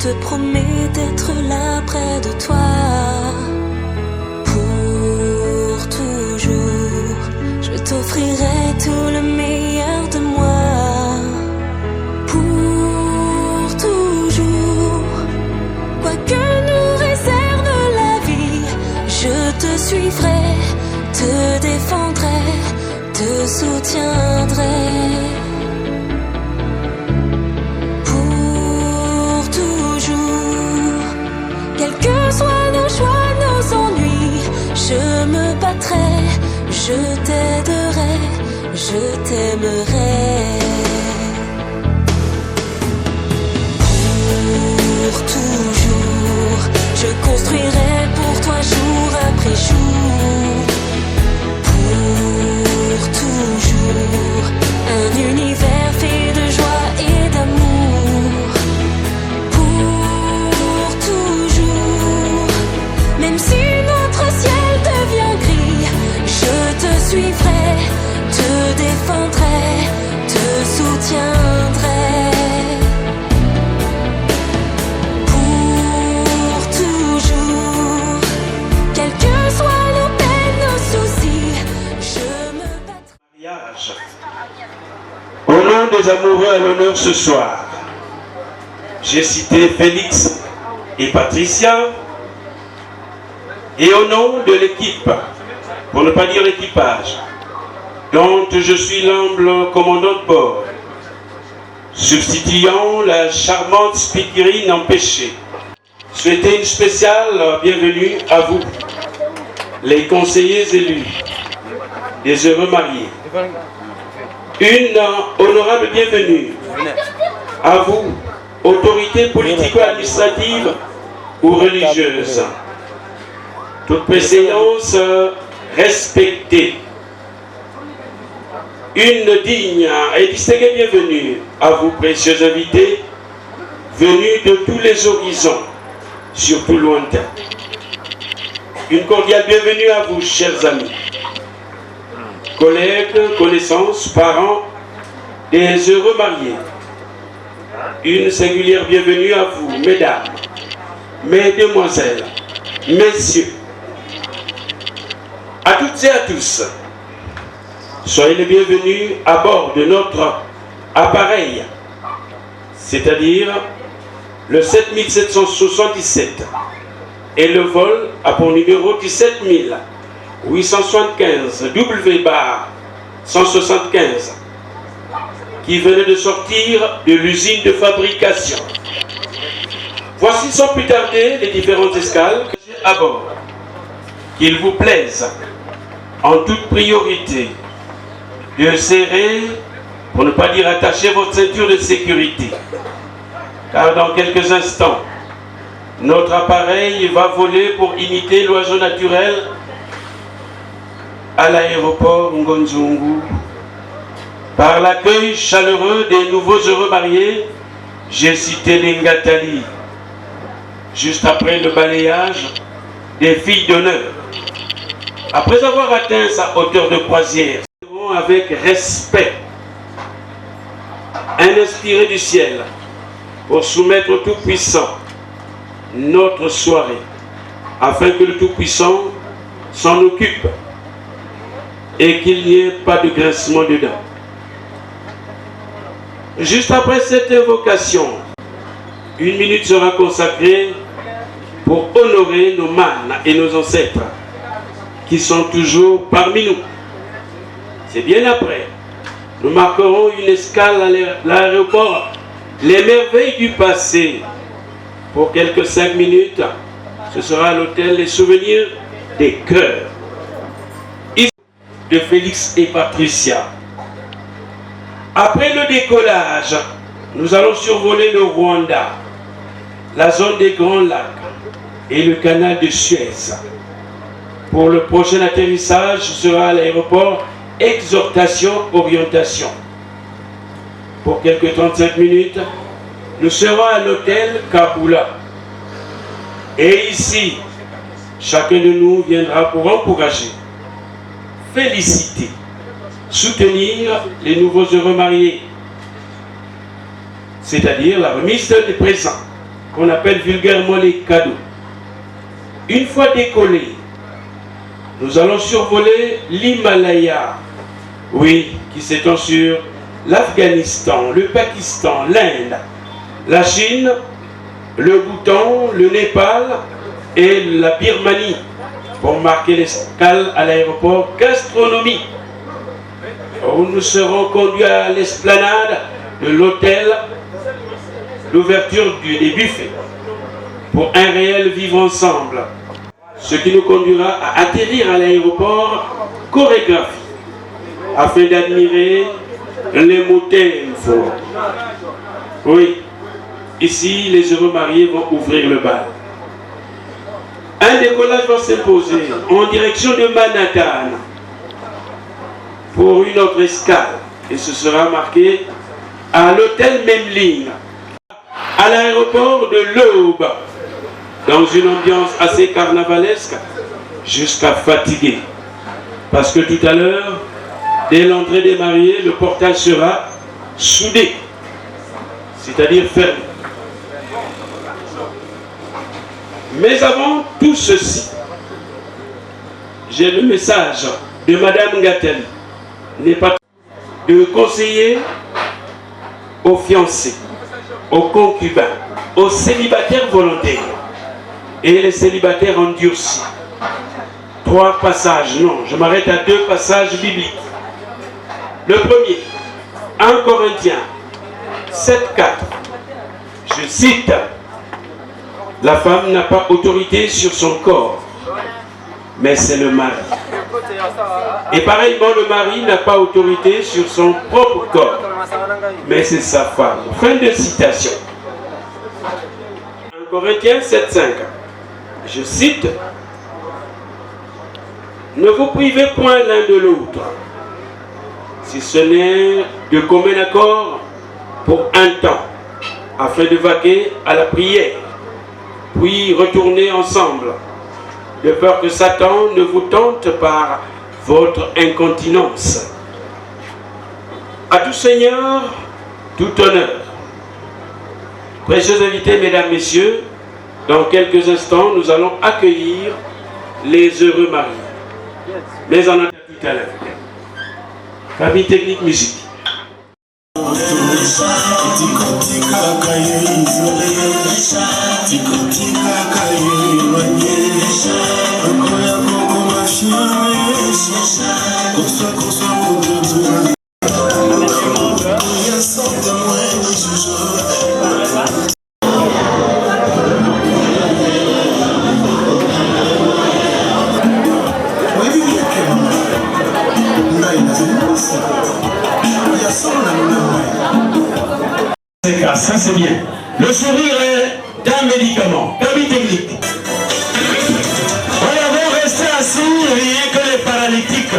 te promets d'être là près de toi. Pour toujours, je t'offrirai tout le meilleur de moi. Pour toujours, quoi que nous réserve la vie, je te suivrai, te défendrai, te soutiendrai. Pour toujours, quels que soient nos choix, nos ennuis, je me battrai, je t'aiderai, je t'aimerai. Pour toujours, je construirai pour toi jour après jour. Pour toujours, un univers fait de joie et d'amour. Pour toujours, même si notre ciel devient gris, je te suivrai, te défendrai, te soutiendrai. Pour toujours, quels que soient nos peines, nos soucis, je me battrai. Mariage. Au nom des amoureux à l'honneur ce soir, j'ai cité Félix et Patricia, et au nom de l'équipe, pour ne pas dire l'équipage, dont je suis l'humble commandant de bord, substituant la charmante Spikirine empêchée, souhaiter une spéciale bienvenue à vous, les conseillers élus, des heureux mariés. Une honorable bienvenue à vous, autorités politico-administratives ou religieuses. Toute préséance respectée. Une digne et distinguée bienvenue à vous, précieux invités, venus de tous les horizons, surtout lointains. Une cordiale bienvenue à vous, chers amis, collègues, connaissances, parents des heureux mariés. Une singulière bienvenue à vous, mesdames, mesdemoiselles, messieurs, à toutes et à tous. Soyez les bienvenus à bord de notre appareil, c'est-à-dire le 7777, et le vol a pour numéro 17875 W/175, qui venait de sortir de l'usine de fabrication. Voici sans plus tarder les différentes escales à bord. Qu'il vous plaise, en toute priorité, de serrer, pour ne pas dire attacher votre ceinture de sécurité. Car dans quelques instants, notre appareil va voler pour imiter l'oiseau naturel à l'aéroport Ngonzungu. Par l'accueil chaleureux des nouveaux heureux mariés, j'ai cité l'Ingatali. Juste après le balayage des filles d'honneur. Après avoir atteint sa hauteur de croisière, nous avec respect un inspiré du ciel pour soumettre au Tout-Puissant notre soirée, afin que le Tout-Puissant s'en occupe et qu'il n'y ait pas de grincement dedans. Juste après cette invocation, 1 minute sera consacrée pour honorer nos mânes et nos ancêtres qui sont toujours parmi nous. C'est bien après. Nous marquerons une escale à l'aéroport Les Merveilles du Passé. Pour quelques 5 minutes, ce sera à l'hôtel Les Souvenirs des Cœurs. Ici de Félix et Patricia. Après le décollage, nous allons survoler le Rwanda, la zone des Grands Lacs et le canal de Suez. Pour le prochain atterrissage, ce sera à l'aéroport Exhortation-Orientation. Pour quelques 35 minutes, nous serons à l'hôtel Kabula. Et ici, chacun de nous viendra pour encourager, féliciter, soutenir les nouveaux heureux mariés, c'est-à-dire la remise des présents. qu'on appelle vulgairement les cadeaux. Une fois décollés, nous allons survoler l'Himalaya, oui, qui s'étend sur l'Afghanistan, le Pakistan, l'Inde, la Chine, le Bhoutan, le Népal et la Birmanie, pour marquer l'escale à l'aéroport gastronomie, où nous serons conduits à l'esplanade de l'hôtel, l'ouverture des buffets, pour un réel vivre ensemble, ce qui nous conduira à atterrir à l'aéroport chorégraphie, afin d'admirer les motifs. Oui, ici les heureux mariés vont ouvrir le bal. Un décollage va s'imposer en direction de Manhattan pour une autre escale, et ce sera marqué à l'hôtel Memling, à l'aéroport de l'Aube, dans une ambiance assez carnavalesque, jusqu'à fatiguer. Parce que tout à l'heure, dès l'entrée des mariés, le portail sera soudé, c'est-à-dire fermé. Mais avant tout ceci, j'ai le message de Madame Gattel, n'est pas de conseiller aux fiancés, aux concubins, aux célibataires volontaires et les célibataires endurcis. 3 passages, non, je m'arrête à 2 passages bibliques. Le premier, 1 Corinthiens 7,4. Je cite: la femme n'a pas autorité sur son corps, mais c'est le mari. Et pareillement, le mari n'a pas autorité sur son propre corps, mais c'est sa femme. Fin de citation. 1 Corinthiens 7,5. Je cite: ne vous privez point l'un de l'autre, si ce n'est de commun accord pour un temps, afin de vaquer à la prière, puis retourner ensemble, de peur que Satan ne vous tente par votre incontinence. À tout Seigneur, tout honneur. Précieux invités, mesdames, messieurs, dans quelques instants, nous allons accueillir les heureux mariés. Mais en attendant tout à l'heure, famille technique musique. Ça c'est bien. Le sourire est un médicament. Cabine technique. Nous avons resté assis rien que les paralytiques.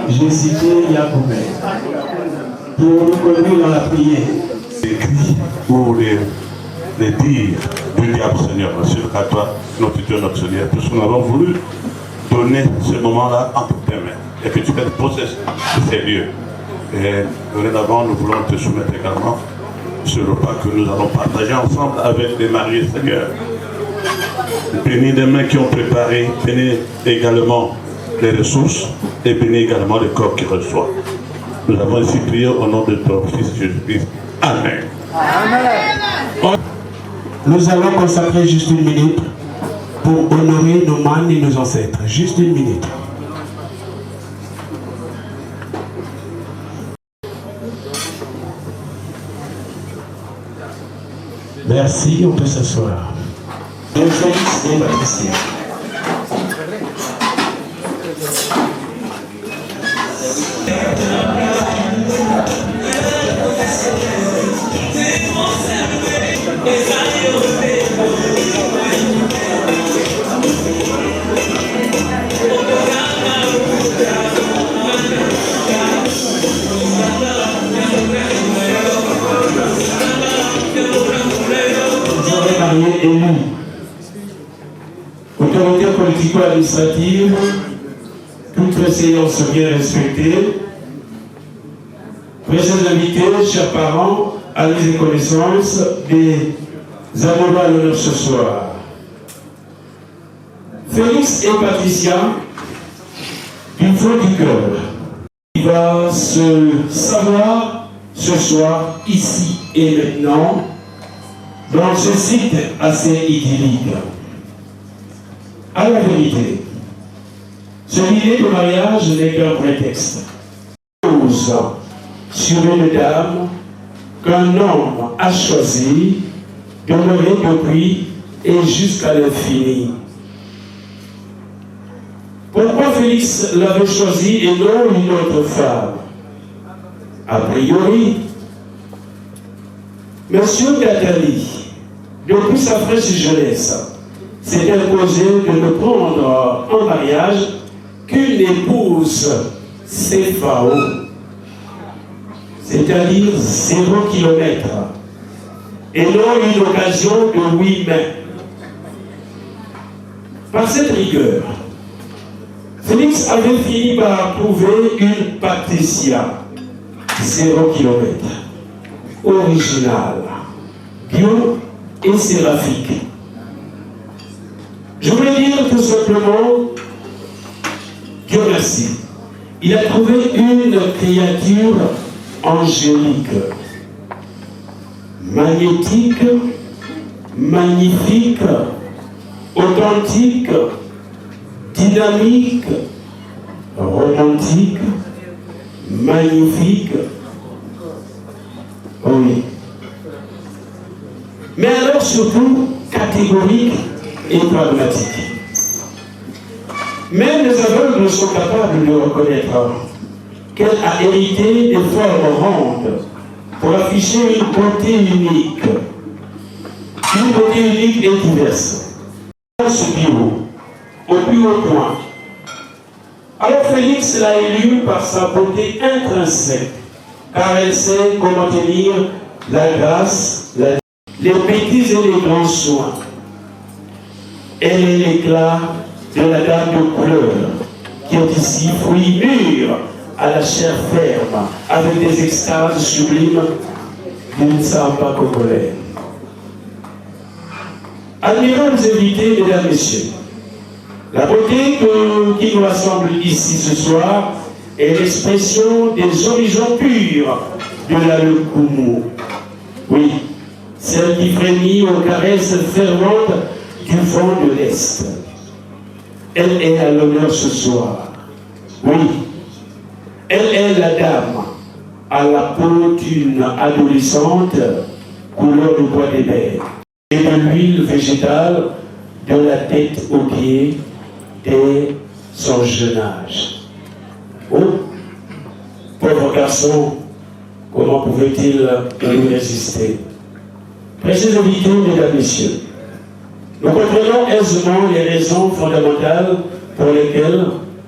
j'ai cité Yacoubé pour nous conduire dans la prière. Écrit pour les dires du diable, Seigneur, Monsieur le toi, notre Dieu, notre Seigneur, puisque nous avons voulu donner ce moment-là entre tes mains et que tu prennes possession de ces lieux. Et dorénavant, nous voulons te soumettre également ce repas que nous allons partager ensemble avec les mariés, Seigneur. Bénis les mains qui ont préparé, bénis également les ressources et bénis également le corps qui reçoit. Nous avons ici prié au nom de ton Fils Jésus-Christ. Amen. Amen. Nous allons consacrer juste une minute pour honorer nos mânes et nos ancêtres. Juste une minute. Merci, on peut s'asseoir. De Félix et Patricia. Élu. Autorité politico-administrative, toutes les séances bien respectées. Précieux invités, chers parents, amis et connaissances, des amoureux à l'honneur ce soir. Félix et Patricia, du fond du cœur, il va se savoir ce soir, ici et maintenant, dans ce site assez idyllique. À la vérité, ce dîner de mariage n'est qu'un prétexte. Pose sur une dame qu'un homme a choisi d'honorer depuis et jusqu'à l'infini. Pourquoi Félix l'avait choisi et non une autre femme? A priori, Monsieur Gattali, depuis sa fraîche jeunesse, s'est imposé de ne prendre en mariage qu'une épouse CFAO, c'est-à-dire 0 km, et non une occasion de 8 mains. Par cette rigueur, Félix avait fini par trouver une Patricia, 0 km, originale, bio et séraphique. Je voulais dire tout simplement, Dieu merci, il a trouvé une créature angélique, magnétique, magnifique, authentique, dynamique, romantique, magnifique. Oui. Mais alors surtout catégorique et pragmatique. Même les aveugles sont capables de reconnaître qu'elle a hérité des formes rondes pour afficher une beauté unique. Une beauté unique et diverse. Dans ce bureau, au plus haut point. Alors Félix l'a élue par sa beauté intrinsèque, car elle sait comment tenir la grâce, les bêtises et les grands soins. Elle est l'éclat de la dame de couleur, qui est ici fruit mûr à la chair ferme, avec des extases sublimes d'une samba congolaise. Admirables invités, mesdames, messieurs, la beauté qui nous rassemble ici ce soir est l'expression des horizons purs de la Lukumu. Oui, celle qui frémit aux caresses ferventes du vent de l'Est. Elle est à l'honneur ce soir. Oui, elle est la dame à la peau d'une adolescente couleur de bois d'ébène et de l'huile végétale de la tête aux pieds dès son jeune âge. Oh, pauvre garçon, comment pouvait-il lui résister? Précieux invités, mesdames, messieurs, nous comprenons aisément les raisons fondamentales pour lesquelles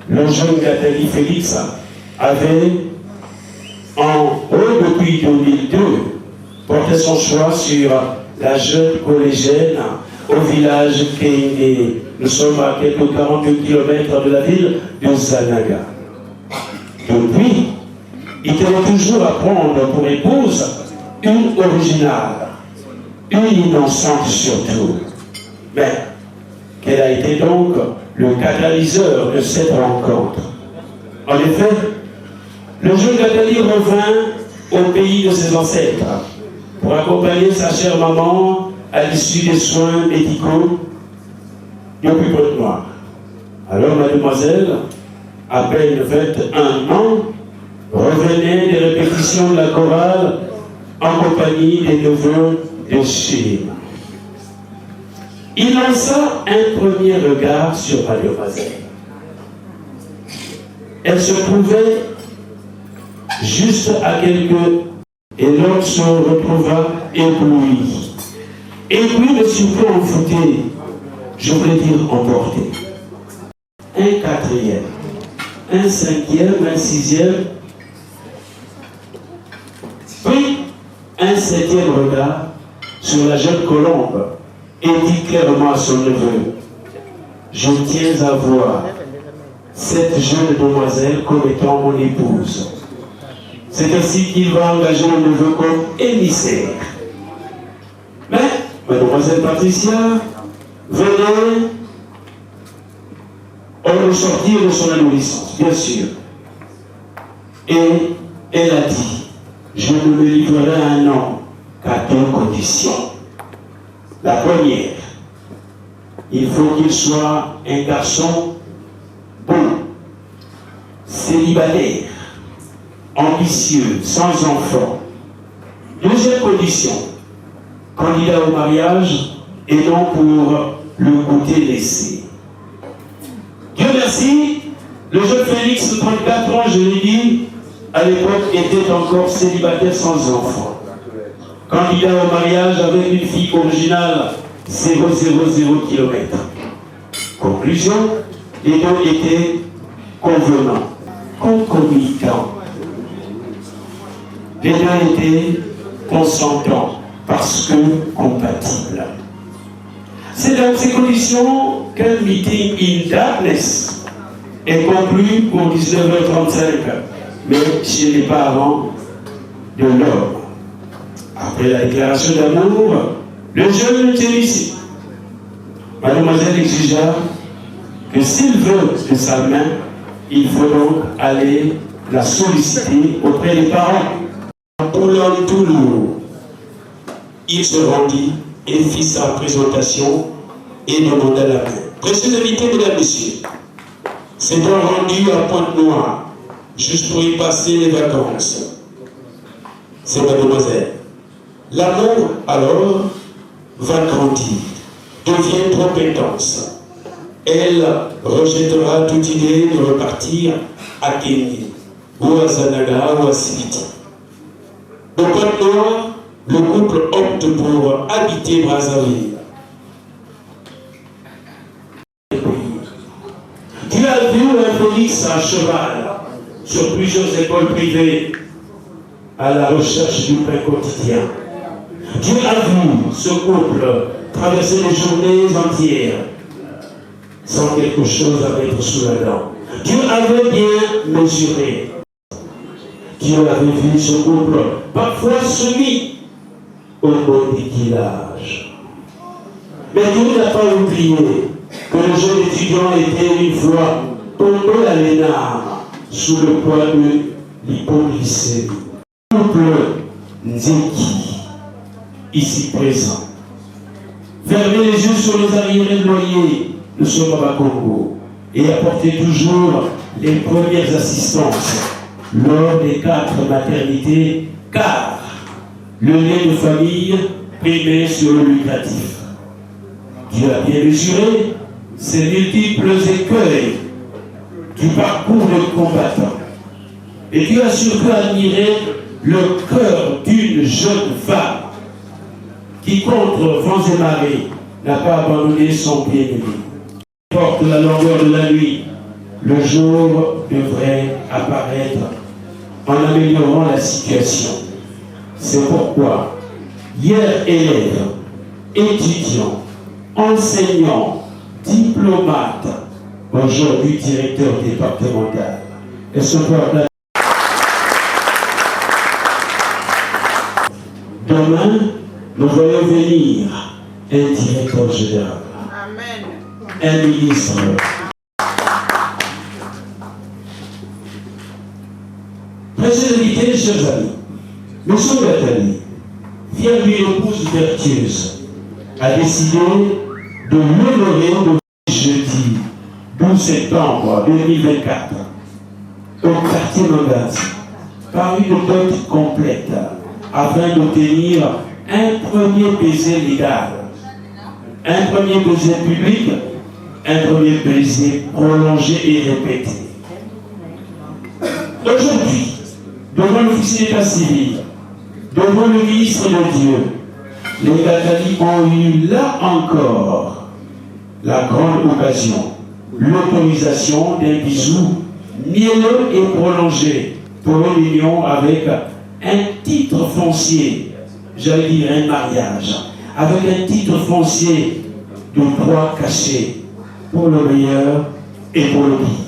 le jeune Gattali Félix avait, depuis 2002, porté son choix sur la jeune collégienne au village Kenge. Nous sommes à quelques 42 km de la ville de Zanaga. Depuis, il devait toujours apprendre pour épouse une originale, une innocente surtout. Mais quel a été donc le catalyseur de cette rencontre? En effet, le jeune Nathalie revint au pays de ses ancêtres pour accompagner sa chère maman à l'issue des soins médicaux depuis peu de mois. Alors mademoiselle, à peine 21 ans, revenait des répétitions de la chorale en compagnie des neveux de Chine. Il lança un premier regard sur mademoiselle. Elle se trouvait juste à quelques... Et l'homme se retrouva ébloui. Ébloui, mais surtout envoûté. Je voulais dire emporté. Un quatrième, un cinquième, un sixième, puis un septième regard sur la jeune colombe et dit clairement à son neveu: je tiens à voir cette jeune demoiselle comme étant mon épouse. C'est ainsi qu'il va engager le neveu comme émissaire. Mais mademoiselle Patricia venait ressortir de son adolescence, bien sûr. Et elle a dit: je ne me livrerai à un homme qu'à deux conditions. La première, il faut qu'il soit un garçon bon, célibataire, ambitieux, sans enfant. Deuxième condition, candidat au mariage et non pour le côté laissé. Dieu merci, le jeune Félix de 34 ans, je l'ai dit, à l'époque était encore célibataire sans enfant. Candidat au mariage avec une fille originale 000 km. Conclusion, les deux étaient convenants, concomitants. Les deux étaient consentants parce que compatibles. C'est dans ces conditions qu'un meeting in darkness est conclu pour 19h35, mais chez les parents de l'homme. Après la déclaration d'amour, le jeune était ici. Mademoiselle exigea que s'il veut de sa main, il faut donc aller la solliciter auprès des parents. Pour l'homme tout lourd, il se rendit et fit sa présentation et demanda la main. Précieux invités, mesdames, messieurs, s'étant rendu à Pointe-Noire, juste pour y passer les vacances, c'est mademoiselle. L'amour, alors, va grandir, devient trop intense. Elle rejettera toute idée de repartir à Kenya, ou à Zanaga, ou à Sibiti. De Pointe-Noire, le couple opte pour habiter Brazzaville. Dieu a vu un Félix à cheval sur plusieurs écoles privées à la recherche du pain quotidien. Dieu a vu ce couple traverser les journées entières sans quelque chose à mettre sous la dent. Dieu avait bien mesuré. Dieu avait vu ce couple parfois soumis au bon déquilage. Mais Dieu n'a pas oublié que le jeune étudiant était une fois tombé à l'énarme sous le poids de l'hypoglycémie. Couple Nzeki, ici présent. Fermez les yeux sur les arriérés de loyer, nous sommes à Bakongo, et apportez toujours les premières assistances lors des 4 maternités, car le lien de famille primait sur le lucratif. Dieu a bien mesuré ces multiples écueils du parcours de combattant. Et Dieu a surtout admiré le cœur d'une jeune femme qui, contre vents et marées, n'a pas abandonné son bien-aimé. Porte la longueur de la nuit, le jour devrait apparaître en améliorant la situation. C'est pourquoi, hier élèves, étudiants, enseignants, diplomates, aujourd'hui directeur départemental, et ce soir-là, demain, nous voyons venir un directeur général, un ministre. Président invité, chers amis, M. Gatali, fière d'une épouse vertueuse, a décidé de l'honorer le jeudi 12 septembre 2024 au quartier Mangati par une dot complète afin d'obtenir un premier baiser légal, un premier baiser public, un premier baiser prolongé et répété. Aujourd'hui, devant l'officier d'état civil, devant le ministre de Dieu, les Gatali ont eu là encore la grande occasion, l'autorisation d'un bisou mielleux et prolongé pour une union avec un titre foncier, j'allais dire un mariage, avec un titre foncier de droit caché pour le meilleur et pour le pire.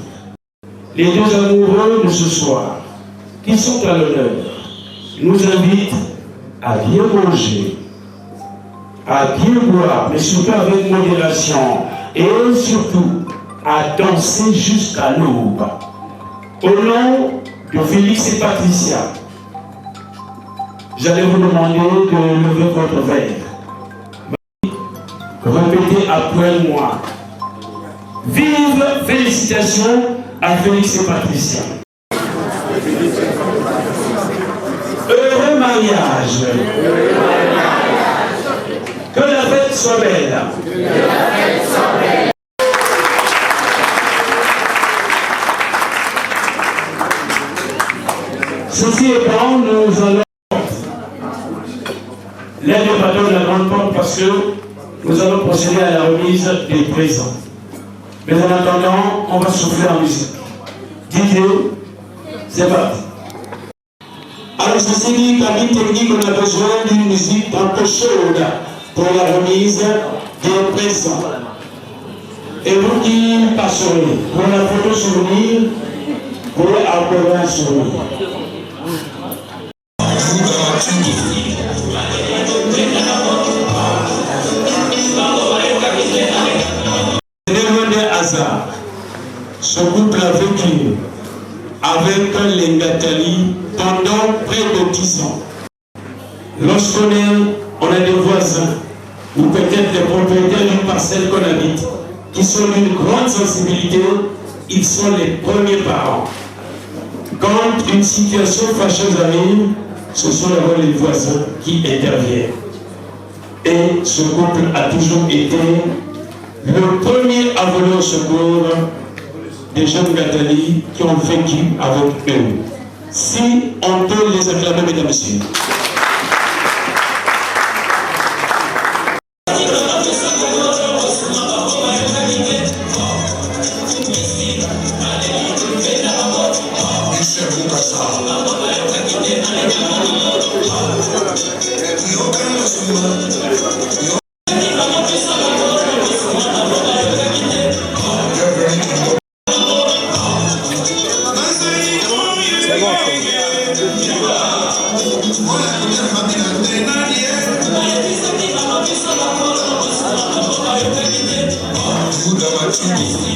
Les deux amoureux de ce soir, qui sont à l'honneur, nous invitent à bien manger, à bien boire, mais surtout avec modération, et surtout à danser jusqu'à l'aube. Au nom de Félix et Patricia, j'allais vous demander de lever votre verre. Répétez après moi. Vive félicitations à Félix et Patricia. Heureux mariage. Que la fête soit belle. Ceci étant, nous allons l'aide du patron de la grande porte parce que nous allons procéder à la remise des présents. Mais en attendant, on va souffler en musique. Dites-le, c'est parti. Alors, ceci dit, cabine technique, on a besoin d'une musique un peu chaude pour la remise des présents. Et vous qui passerez pour la photo souvenir, vous pouvez avoir un sourire. Ce couple a vécu avec les Gatali pendant près de 10 ans. Lorsqu'on a des voisins ou peut-être des propriétaires d'une parcelle qu'on habite qui sont d'une grande sensibilité, ils sont les premiers parents. Quand une situation fâcheuse arrive, ce sont d'abord les voisins qui interviennent. Et ce couple a toujours été le premier à voler au secours des jeunes Gatali qui ont vécu avec eux. Si on peut les acclamer, mesdames et messieurs. Thank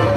you.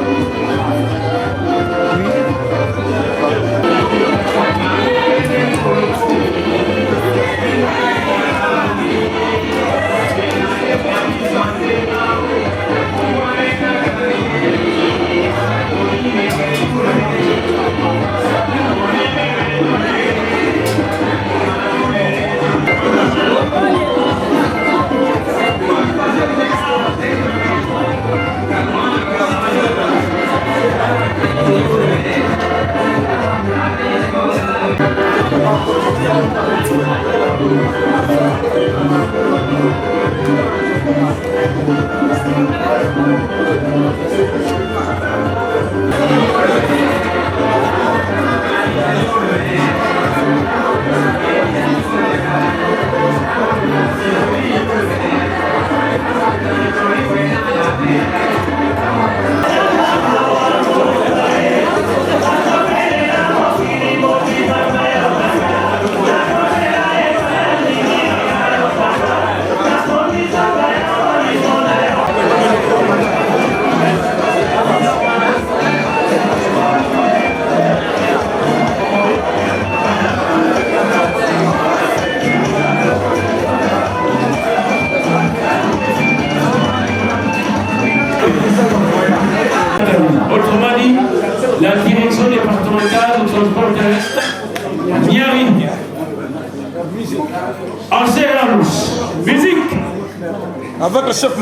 Avec le chef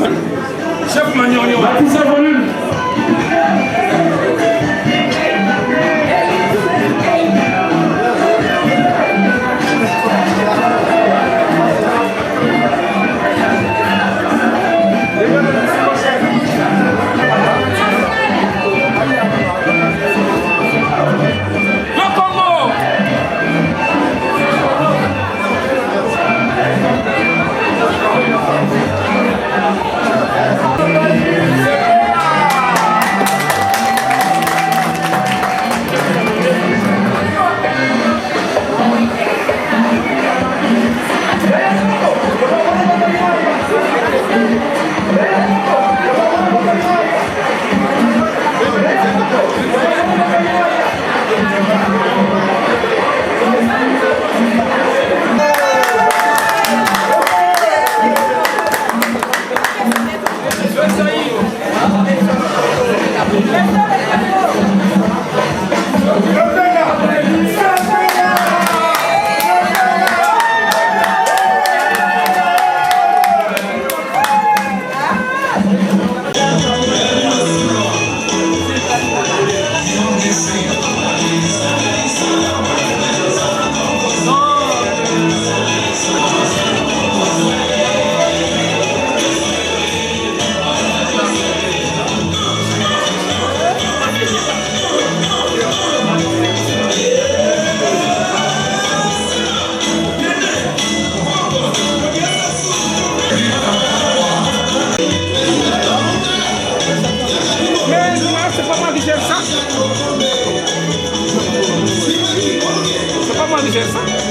Magnon. Baptiste volume.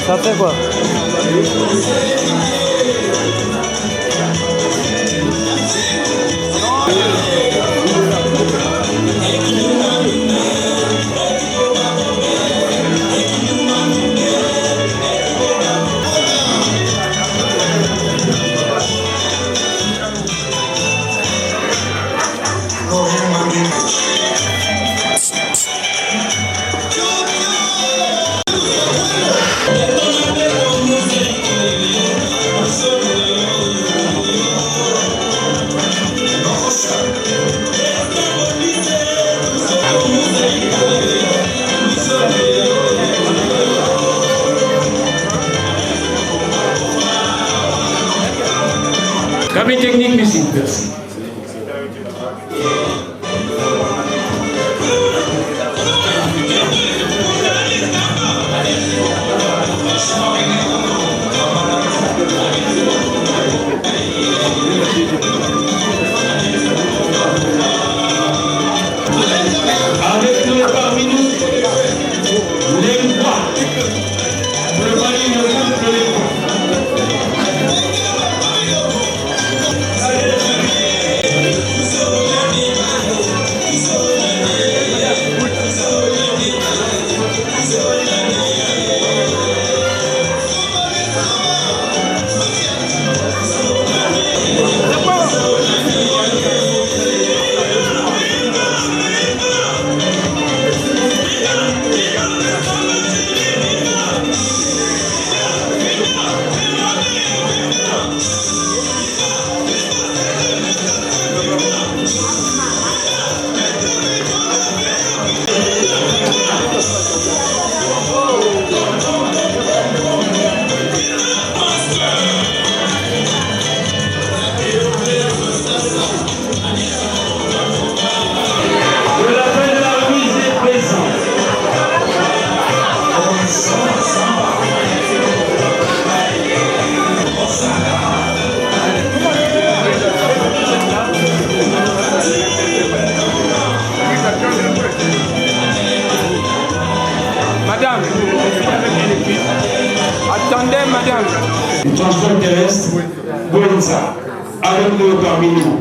Ça fait quoi? Cabine technique, musique, merci. Avec nous parmi nous, les rois. Pour le palais, le groupe de les rois. Madame, attendez, madame. Le transport terrestre, Boenza, avec nous parmi nous.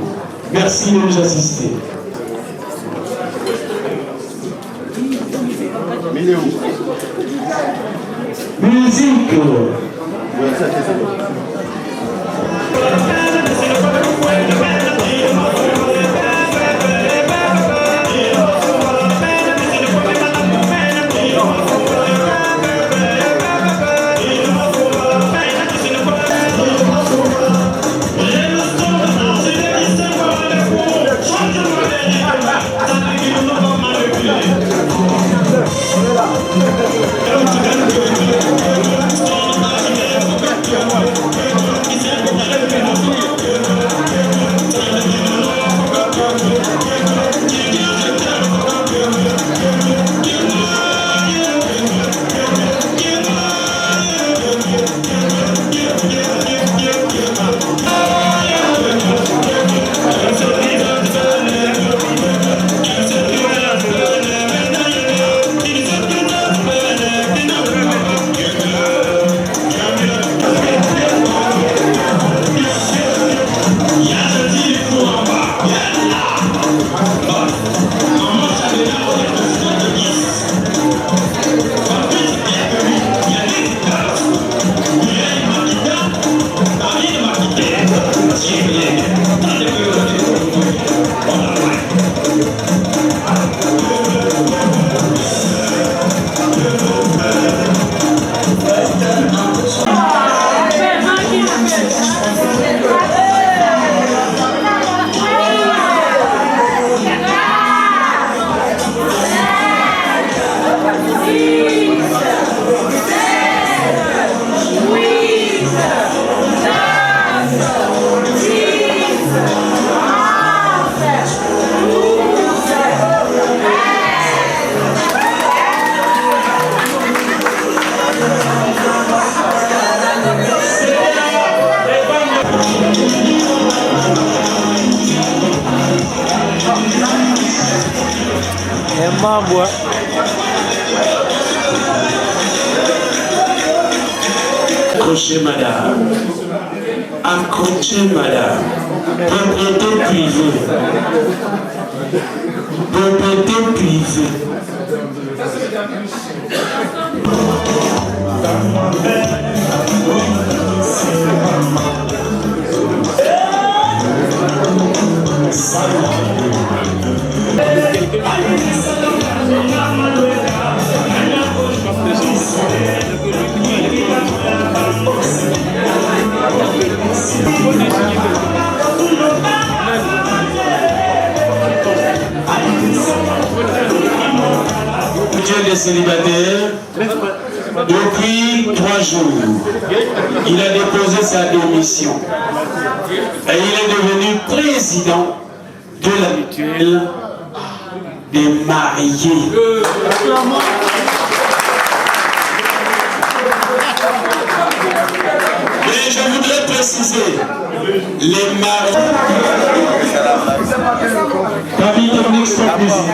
Merci de nous assister. Musique. Accrochez madame. Accrochez madame. Propriété privée. Propriété privée. Des célibataires, depuis 3 jours, il a déposé sa démission et il est devenu président de la mutuelle des mariés. Mais je voudrais préciser, les mariés. David, ton extra-plaisir.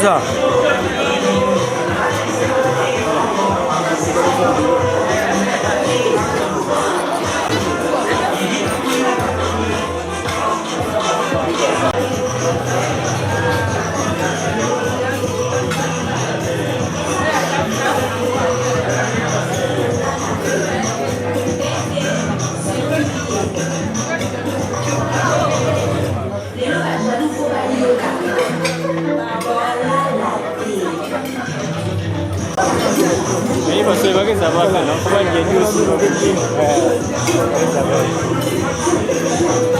ça. Ini masih bagi sama kan, orang jadi usul begini.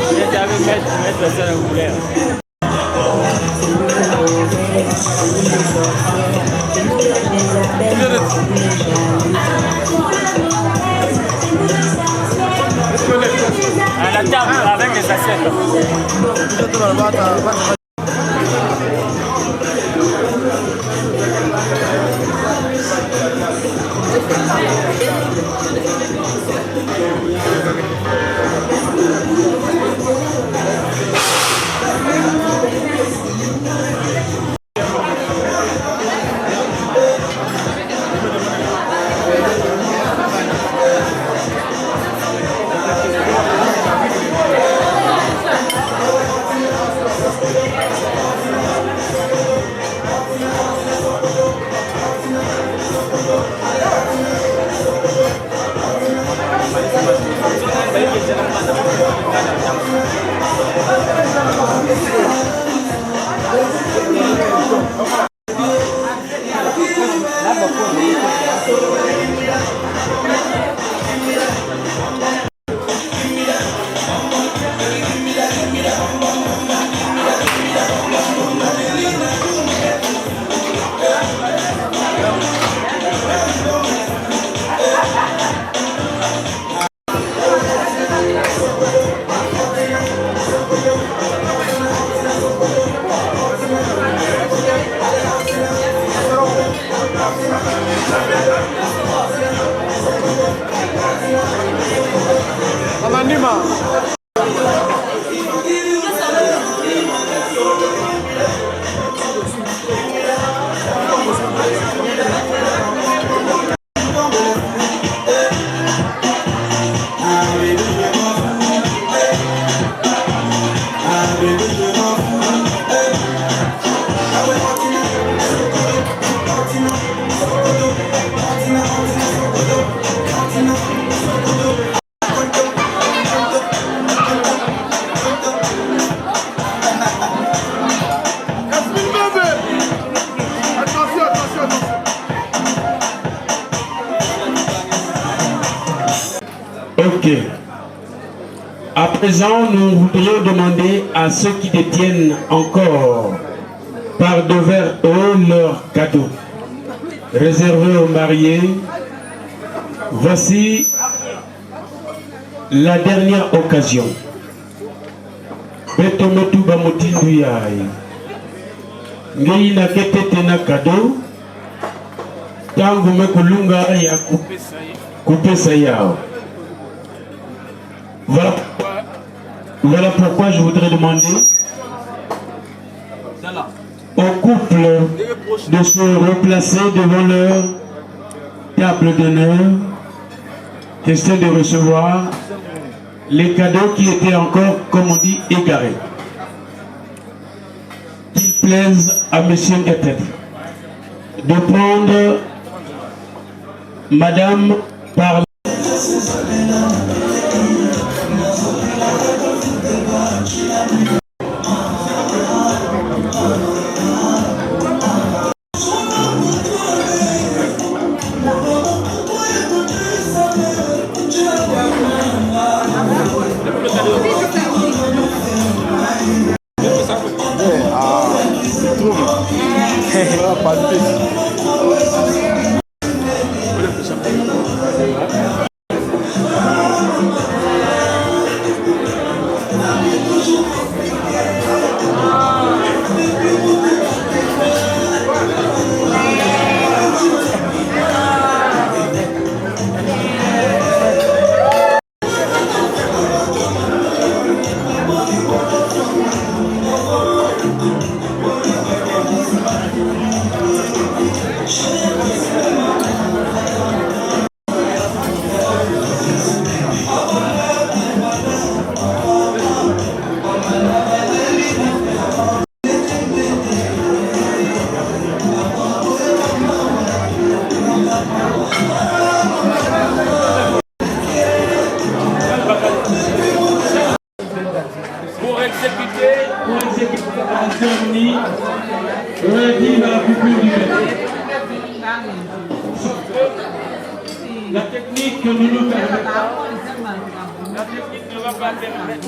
Dia jadi match besar boleh. La table avec les assiettes. Ok. À présent, nous voudrions demander à ceux qui détiennent encore par devers eux leurs cadeaux réservés aux mariés. Voici la dernière occasion. Betometu bamutindu yai. Ngei na ketete na cadeau. Tangu mekulunga ya kupesa yao. Voilà pourquoi je voudrais demander au couple de se replacer devant leur table d'honneur, question de recevoir les cadeaux qui étaient encore, comme on dit, égarés. Qu'il plaise à M. Gatadi de prendre Madame par exécuter la cérémonie relative à la coupure du béton. La technique ne nous permet pas. La technique ne va pas permettre.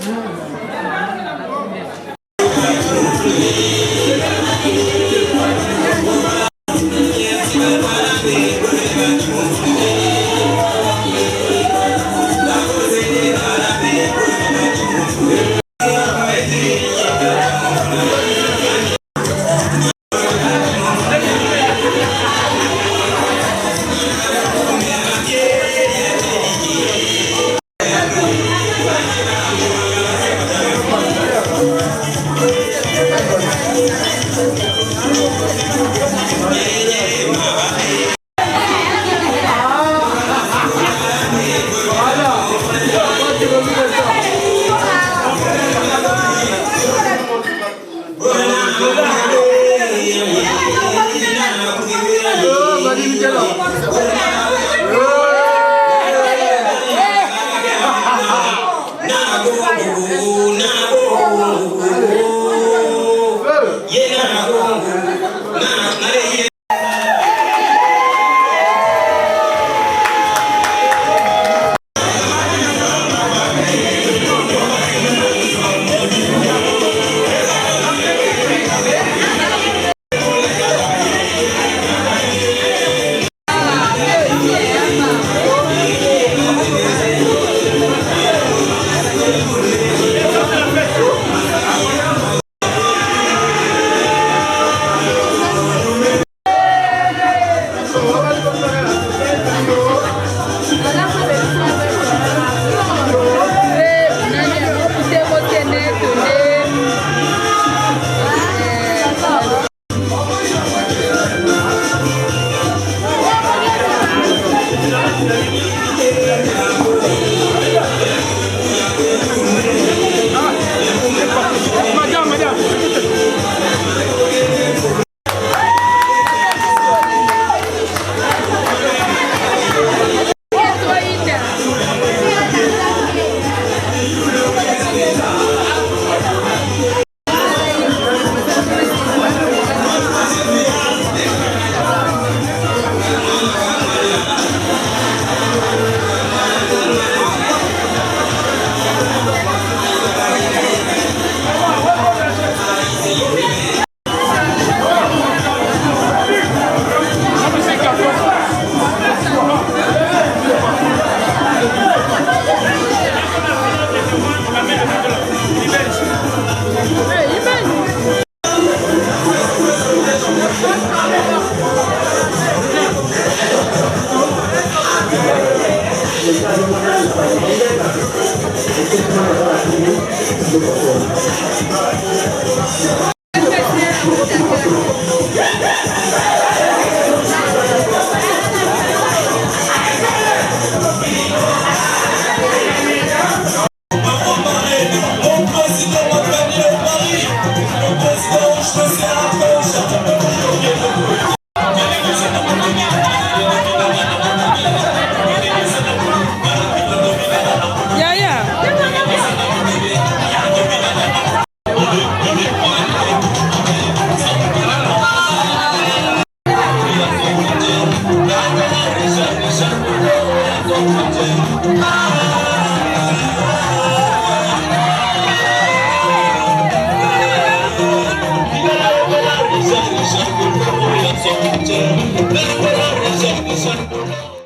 Ah!